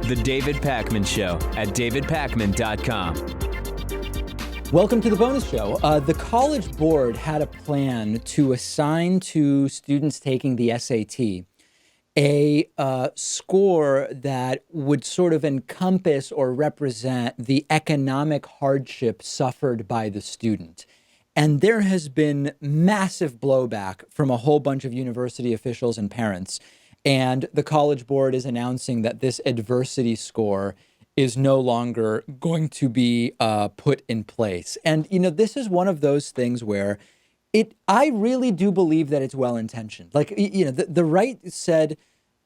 The David Pakman Show at davidpakman.com. Welcome to the bonus show. The College Board had a plan to assign to students taking the SAT a score that would sort of encompass or represent the economic hardship suffered by the student. And there has been massive blowback from a whole bunch of university officials and parents. And the College Board is announcing that this adversity score is no longer going to be put in place. And, you know, this is one of those things where I really do believe that it's well-intentioned. Like, you know, the right said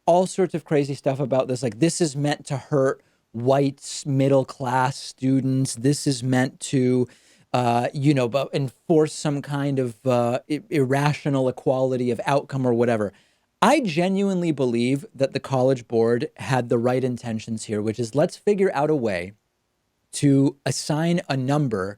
all sorts of crazy stuff about this. Like, this is meant to hurt white middle-class students. This is meant to, enforce some kind of irrational equality of outcome or whatever. I genuinely believe that the College Board had the right intentions here, which is let's figure out a way to assign a number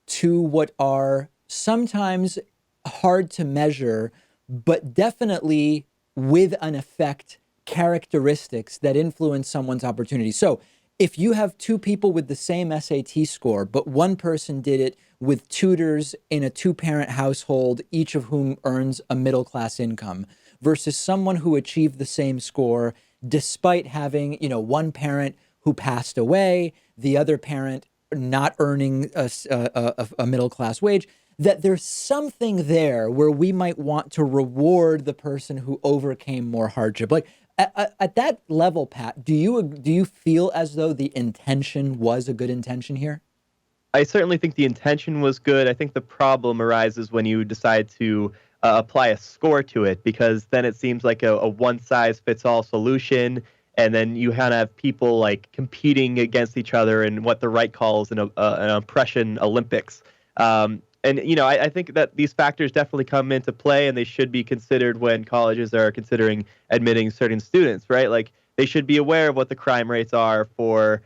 to what are sometimes hard to measure, but definitely with an effect, characteristics that influence someone's opportunity. So if you have two people with the same SAT score, but one person did it with tutors in a two-parent household, each of whom earns a middle-class income, versus someone who achieved the same score despite having, one parent who passed away, the other parent not earning a middle-class wage, that there's something there where we might want to reward the person who overcame more hardship. Like at that level, Pat, do you feel as though the intention was a good intention here? I certainly think the intention was good. I think the problem arises when you decide to apply a score to it, because then it seems like a one-size-fits-all solution, and then you kind of have people like competing against each other in what the right calls an oppression Olympics. I think that these factors definitely come into play, and they should be considered when colleges are considering admitting certain students, right? Like, they should be aware of what the crime rates are for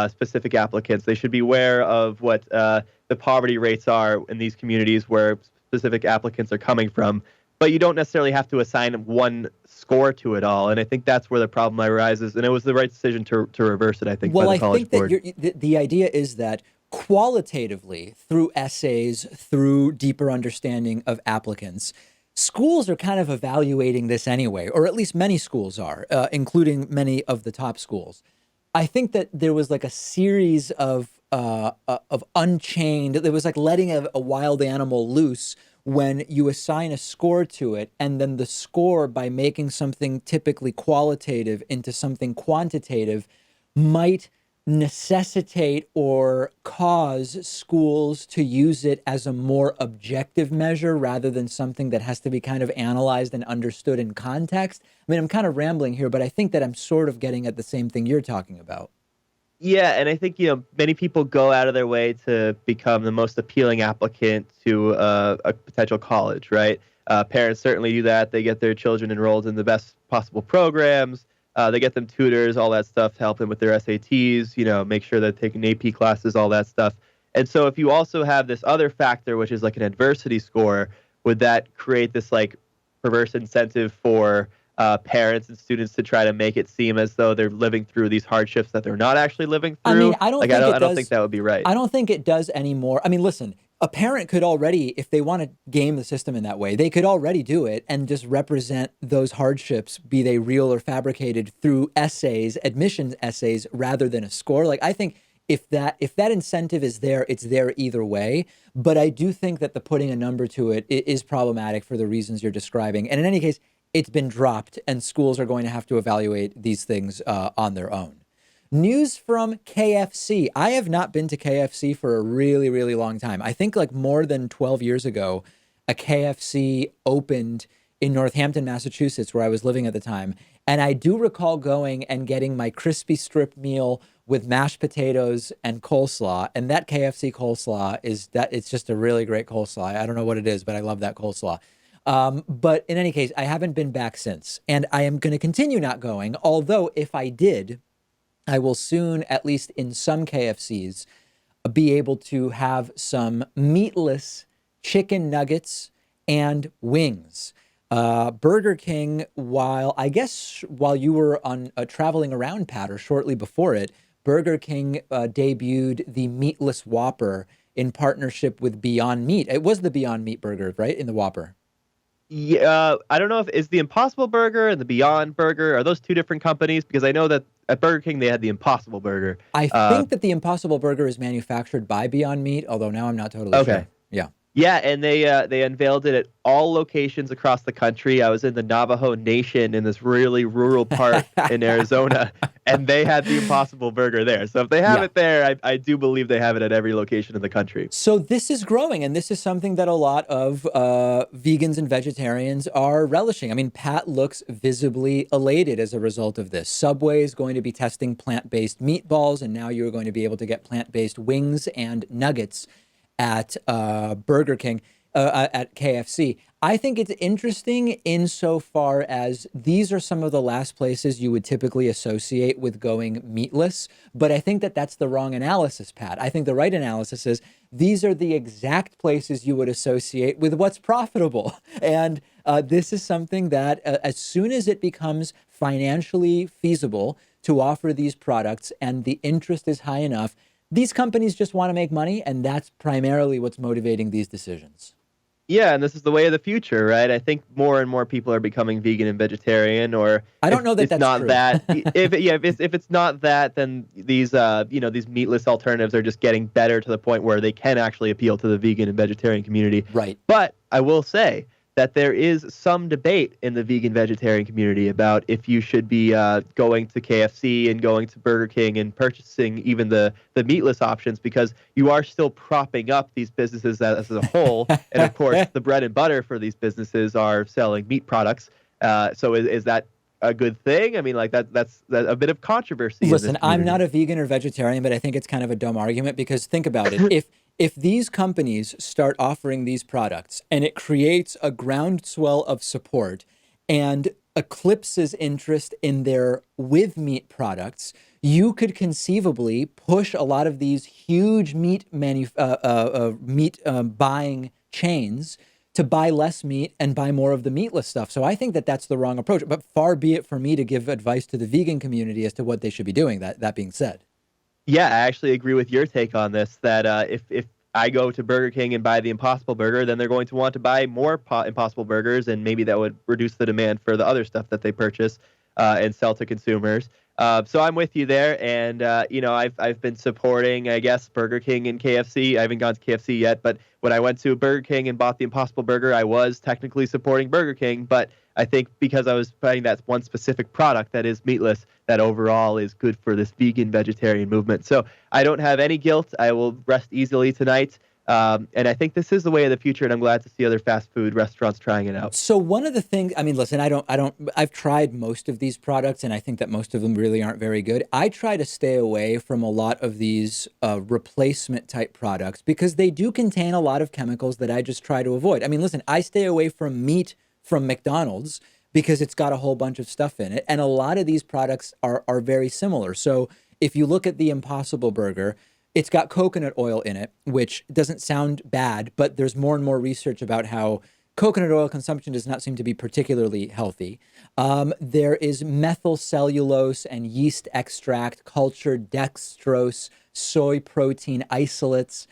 specific applicants. They should be aware of what the poverty rates are in these communities where specific applicants are coming from. But you don't necessarily have to assign one score to it all. And I think that's where the problem arises. And it was the right decision to reverse it, I think, by the College Board. Well, I think that the idea is that qualitatively, through essays, through deeper understanding of applicants, schools are kind of evaluating this anyway, or at least many schools are, including many of the top schools. I think that there was like a series of unchained, it was like letting a wild animal loose when you assign a score to it, and then the score, by making something typically qualitative into something quantitative, might necessitate or cause schools to use it as a more objective measure rather than something that has to be kind of analyzed and understood in context. I mean, I'm kind of rambling here, but I think that I'm sort of getting at the same thing you're talking about. Yeah, and I think, many people go out of their way to become the most appealing applicant to a potential college, right? Parents certainly do that. They get their children enrolled in the best possible programs. They get them tutors, all that stuff to help them with their SATs, make sure they're taking AP classes, all that stuff. And so if you also have this other factor, which is like an adversity score, would that create this like perverse incentive for parents and students to try to make it seem as though they're living through these hardships that they're not actually living through? I mean, I don't think that would be right. I don't think it does anymore. I mean, listen, a parent could already, if they want to game the system in that way, they could already do it and just represent those hardships, be they real or fabricated, through essays, admissions essays, rather than a score. Like, I think if that incentive is there, it's there either way. But I do think that the putting a number to it is problematic for the reasons you're describing. And in any case, it's been dropped, and schools are going to have to evaluate these things on their own. News from KFC. I have not been to KFC for a really, really long time. I think like more than 12 years ago, a KFC opened in Northampton, Massachusetts, where I was living at the time. And I do recall going and getting my crispy strip meal with mashed potatoes and coleslaw. And that KFC coleslaw it's just a really great coleslaw. I don't know what it is, but I love that coleslaw. But in any case, I haven't been back since, and I am going to continue not going. Although if I did, I will soon, at least in some KFCs, be able to have some meatless chicken nuggets and wings. Burger King, while you were on traveling around, Pat, or shortly before it, Burger King debuted the Meatless Whopper in partnership with Beyond Meat. It was the Beyond Meat burger, right, in the Whopper? Yeah, I don't know if is the Impossible Burger and the Beyond Burger, are those two different companies? Because I know that at Burger King they had the Impossible Burger. I think that the Impossible Burger is manufactured by Beyond Meat, although now I'm not totally Okay. sure. Yeah. Yeah, and they unveiled it at all locations across the country. I was in the Navajo Nation in this really rural part in Arizona, and they had the Impossible Burger there. So if they have Yeah. it there, I do believe they have it at every location in the country. So this is growing, and this is something that a lot of vegans and vegetarians are relishing. I mean, Pat looks visibly elated as a result of this. Subway is going to be testing plant-based meatballs, and now you're going to be able to get plant-based wings and nuggets at Burger King, at KFC. I think it's interesting insofar as these are some of the last places you would typically associate with going meatless. But I think that that's the wrong analysis, Pat. I think the right analysis is these are the exact places you would associate with what's profitable. And this is something that as soon as it becomes financially feasible to offer these products and the interest is high enough, these companies just want to make money, and that's primarily what's motivating these decisions. Yeah, and this is the way of the future, right? I think more and more people are becoming vegan and vegetarian, or I if don't know that it's that's not true. that, if it's not that, then these these meatless alternatives are just getting better to the point where they can actually appeal to the vegan and vegetarian community. Right. But I will say that there is some debate in the vegan vegetarian community about if you should be going to KFC and going to Burger King and purchasing even the meatless options, because you are still propping up these businesses as a whole. And of course, the bread and butter for these businesses are selling meat products. So is that a good thing? I mean, like that's a bit of controversy. Listen, in this I'm community. not a vegan or vegetarian, but I think it's kind of a dumb argument because think about it. If these companies start offering these products and it creates a groundswell of support and eclipses interest in their with meat products, you could conceivably push a lot of these huge meat buying chains to buy less meat and buy more of the meatless stuff. So I think that that's the wrong approach. But far be it for me to give advice to the vegan community as to what they should be doing. That being said. Yeah, I actually agree with your take on this, that if I go to Burger King and buy the Impossible Burger, then they're going to want to buy more Impossible Burgers, and maybe that would reduce the demand for the other stuff that they purchase and sell to consumers. So I'm with you there, and I've been supporting, I guess, Burger King and KFC. I haven't gone to KFC yet, but when I went to Burger King and bought the Impossible Burger, I was technically supporting Burger King, but I think because I was buying that one specific product that is meatless, that overall is good for this vegan vegetarian movement. So I don't have any guilt. I will rest easily tonight. And I think this is the way of the future, and I'm glad to see other fast food restaurants trying it out. So one of the things, I mean, listen, I've tried most of these products and I think that most of them really aren't very good. I try to stay away from a lot of these replacement type products because they do contain a lot of chemicals that I just try to avoid. I mean, listen, I stay away from meat from McDonald's because it's got a whole bunch of stuff in it. And a lot of these products are very similar. So if you look at the Impossible Burger, it's got coconut oil in it, which doesn't sound bad, but there's more and more research about how coconut oil consumption does not seem to be particularly healthy. There is methyl cellulose and yeast extract, cultured dextrose, soy protein isolates,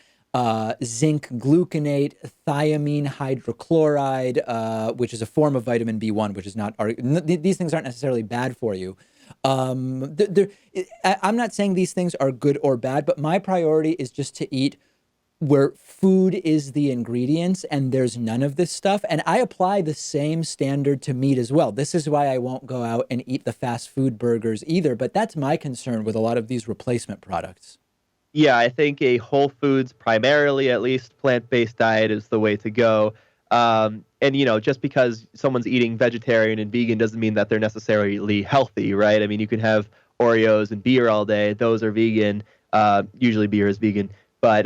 zinc gluconate, thiamine hydrochloride, which is a form of vitamin B1, which is not, these things aren't necessarily bad for you. I'm not saying these things are good or bad, but my priority is just to eat where food is the ingredients and there's none of this stuff. And I apply the same standard to meat as well. This is why I won't go out and eat the fast food burgers either. But that's my concern with a lot of these replacement products. Yeah, I think a whole foods, primarily at least plant-based diet is the way to go. And, just because someone's eating vegetarian and vegan doesn't mean that they're necessarily healthy, right? I mean, you can have Oreos and beer all day. Those are vegan. Usually beer is vegan, but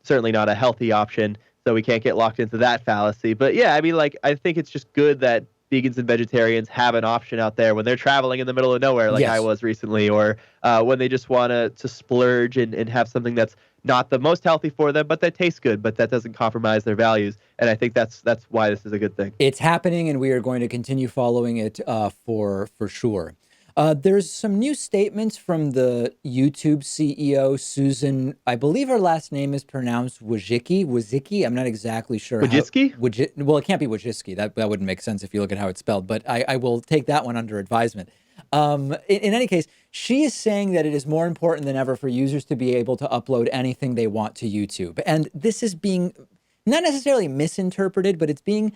certainly not a healthy option. So we can't get locked into that fallacy. But yeah, I mean, I think it's just good that vegans and vegetarians have an option out there when they're traveling in the middle of nowhere, like Yes. I was recently, or when they just want to splurge and have something that's not the most healthy for them, but that tastes good, but that doesn't compromise their values. And I think that's why this is a good thing. It's happening, and we are going to continue following it for sure. There's some new statements from the YouTube CEO, Susan. I believe her last name is pronounced Wojcicki. I'm not exactly sure. Wojcicki? Well, it can't be Wojcicki. That wouldn't make sense if you look at how it's spelled, but I will take that one under advisement. In any case, she is saying that it is more important than ever for users to be able to upload anything they want to YouTube. And this is being not necessarily misinterpreted, but it's being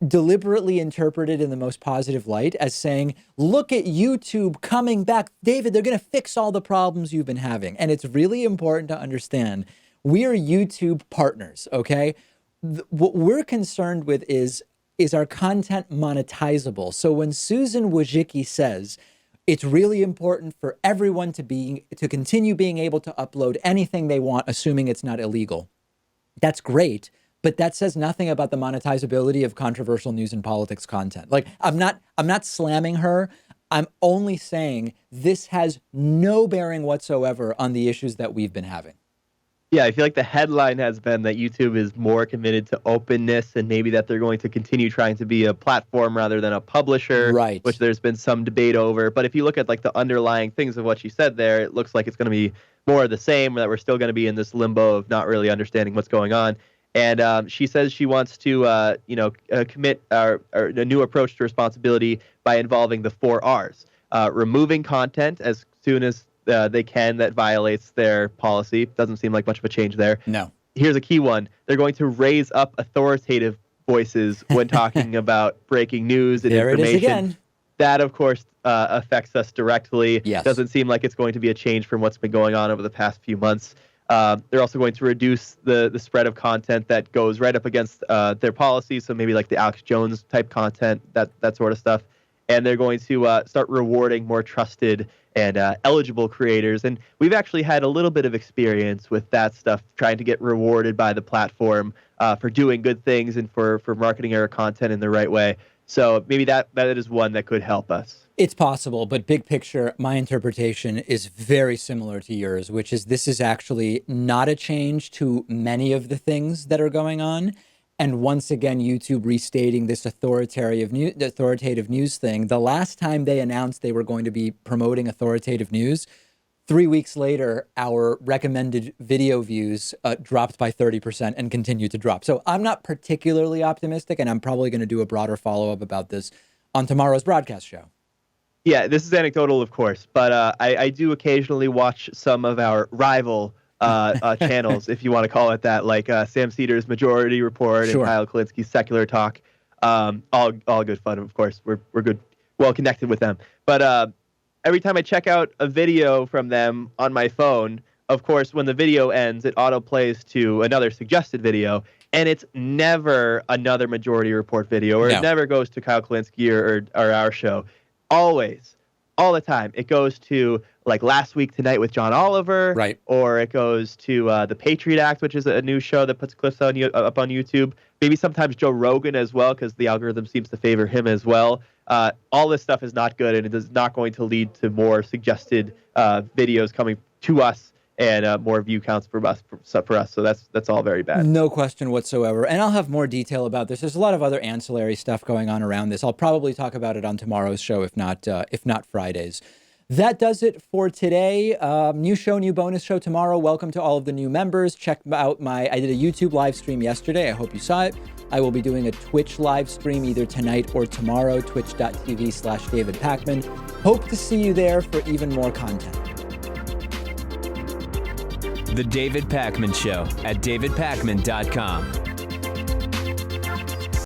deliberately interpreted in the most positive light as saying, look at YouTube coming back. David, they're going to fix all the problems you've been having. And it's really important to understand we are YouTube partners, okay? What we're concerned with is our content monetizable? So when Susan Wojcicki says it's really important for everyone to continue being able to upload anything they want, assuming it's not illegal, that's great. But that says nothing about the monetizability of controversial news and politics content. Like, I'm not slamming her. I'm only saying this has no bearing whatsoever on the issues that we've been having. Yeah, I feel like the headline has been that YouTube is more committed to openness and maybe that they're going to continue trying to be a platform rather than a publisher, right? Which there's been some debate over. But if you look at like the underlying things of what she said there, it looks like it's going to be more of the same, that we're still going to be in this limbo of not really understanding what's going on. And she says she wants to, commit a new approach to responsibility by involving the 4 R's. Removing content as soon as they can that violates their policy. Doesn't seem like much of a change there. No. Here's a key one. They're going to raise up authoritative voices when talking about breaking news and information. There it is again. That, of course, affects us directly. Yes. Doesn't seem like it's going to be a change from what's been going on over the past few months. They're also going to reduce the spread of content that goes right up against their policies, so maybe like the Alex Jones type content, that sort of stuff. And they're going to start rewarding more trusted and eligible creators. And we've actually had a little bit of experience with that stuff, trying to get rewarded by the platform for doing good things and for marketing our content in the right way. So maybe that is one that could help us. It's possible, but big picture, my interpretation is very similar to yours, which is this is actually not a change to many of the things that are going on. And once again, YouTube restating this authoritative news thing. The last time they announced they were going to be promoting authoritative news, 3 weeks later, our recommended video views dropped by 30% and continue to drop. So I'm not particularly optimistic, and I'm probably going to do a broader follow-up about this on tomorrow's broadcast show. Yeah, this is anecdotal, of course, but I do occasionally watch some of our rival channels, if you want to call it that, like Sam Cedars' Majority Report and Kyle Kalinski's Secular Talk. All good fun, of course. We're good, well connected with them. But every time I check out a video from them on my phone, of course, when the video ends, it auto plays to another suggested video, and it's never another Majority Report video, or it never goes to Kyle Kalinski or our show. Always, all the time, it goes to like Last Week Tonight with John Oliver, right? Or it goes to the Patriot Act, which is a new show that puts clips up on YouTube. Maybe sometimes Joe Rogan as well, because the algorithm seems to favor him as well. All this stuff is not good, and it is not going to lead to more suggested videos coming to us and more view counts for us. So that's all very bad. No question whatsoever. And I'll have more detail about this. There's a lot of other ancillary stuff going on around this. I'll probably talk about it on tomorrow's show, if not Friday's. That does it for today. New show, new bonus show tomorrow. Welcome to all of the new members. Check out I did a YouTube live stream yesterday. I hope you saw it. I will be doing a Twitch live stream either tonight or tomorrow, twitch.tv/David Pakman. Hope to see you there for even more content. The David Pakman Show at davidpakman.com.